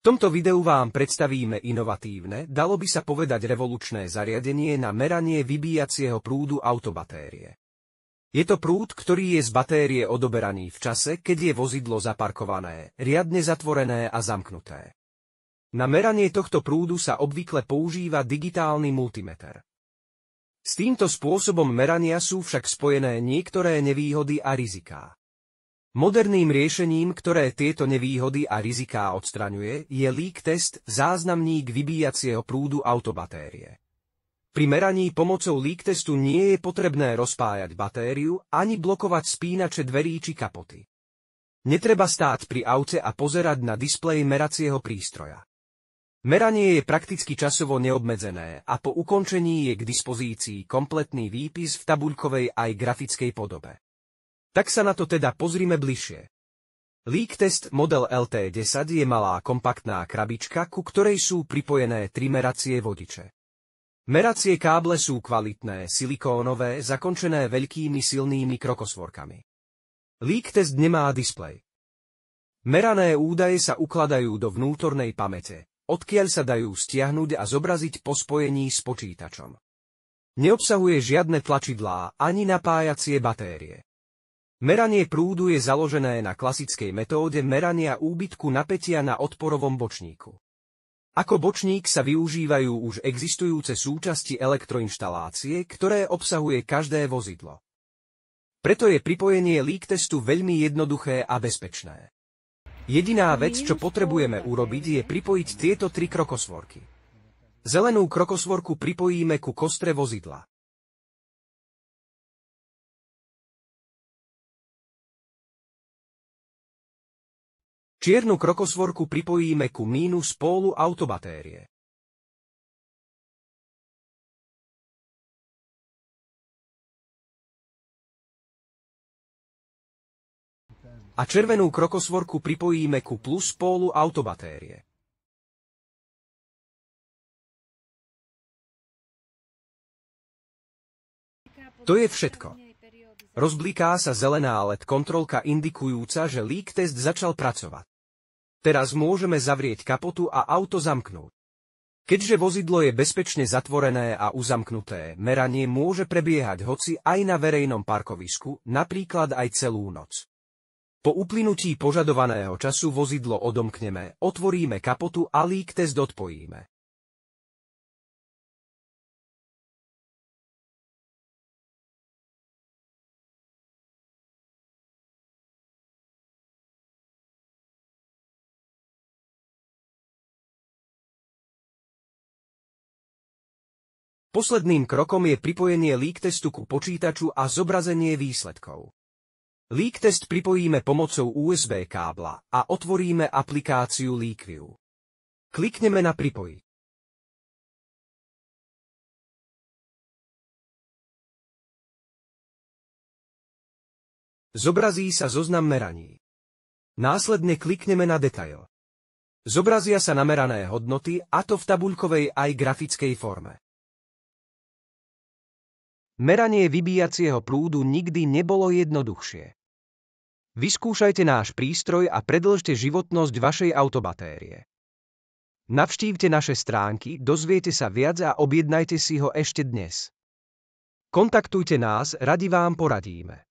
tomto videu vám predstavíme inovatívne, dalo by sa povedať revolučné zariadenie na meranie vybíjacieho prúdu autobatérie. Je to prúd, ktorý je z batérie odoberaný v čase, keď je vozidlo zaparkované, riadne zatvorené a zamknuté. Na meranie tohto prúdu sa obvykle používa digitálny multimeter. S týmto spôsobom merania sú však spojené niektoré nevýhody a riziká. Moderným riešením, ktoré tieto nevýhody a riziká odstraňuje, je leak test, záznamník vybíjacieho prúdu autobatérie. Pri meraní pomocou leak testu nie je potrebné rozpájať batériu ani blokovať spínače dverí či kapoty. Netreba stáť pri aute a pozerať na displej meracieho prístroja. Meranie je prakticky časovo neobmedzené a po ukončení je k dispozícii kompletný výpis v tabuľkovej aj grafickej podobe. Tak sa na to teda pozrime bližšie. Leak test model LT10 je malá kompaktná krabička, ku ktorej sú pripojené 3 meracie vodiče. Meracie káble sú kvalitné, silikónové, zakončené veľkými silnými krokosvorkami. Leak test nemá displej. Merané údaje sa ukladajú do vnútornej pamäte, odkiaľ sa dajú stiahnuť a zobraziť po spojení s počítačom. Neobsahuje žiadne tlačidlá ani napájacie batérie. Meranie prúdu je založené na klasickej metóde merania úbytku napätia na odporovom bočníku. Ako bočník sa využívajú už existujúce súčasti elektroinštalácie, ktoré obsahuje každé vozidlo. Preto je pripojenie leak testu veľmi jednoduché a bezpečné. Jediná vec, čo potrebujeme urobiť, je pripojiť tieto 3 krokosvorky. Zelenú krokosvorku pripojíme ku kostre vozidla. Čiernu krokosvorku pripojíme ku mínus pólu autobatérie. A červenú krokosvorku pripojíme ku plus pólu autobatérie. To je všetko. Rozbliká sa zelená LED kontrolka indikujúca, že leak test začal pracovať. Teraz môžeme zavrieť kapotu a auto zamknúť. Keďže vozidlo je bezpečne zatvorené a uzamknuté, meranie môže prebiehať hoci aj na verejnom parkovisku, napríklad aj celú noc. Po uplynutí požadovaného času vozidlo odomkneme, otvoríme kapotu a leak test odpojíme. Posledným krokom je pripojenie leak testu ku počítaču a zobrazenie výsledkov. Leak test pripojíme pomocou USB kábla a otvoríme aplikáciu LeakView. Klikneme na Pripojiť. Zobrazí sa zoznam meraní. Následne klikneme na Detail. Zobrazia sa namerané hodnoty, a to v tabuľkovej aj grafickej forme. Meranie vybíjacieho prúdu nikdy nebolo jednoduchšie. Vyskúšajte náš prístroj a predĺžte životnosť vašej autobatérie. Navštívte naše stránky, dozviete sa viac a objednajte si ho ešte dnes. Kontaktujte nás, radi vám poradíme.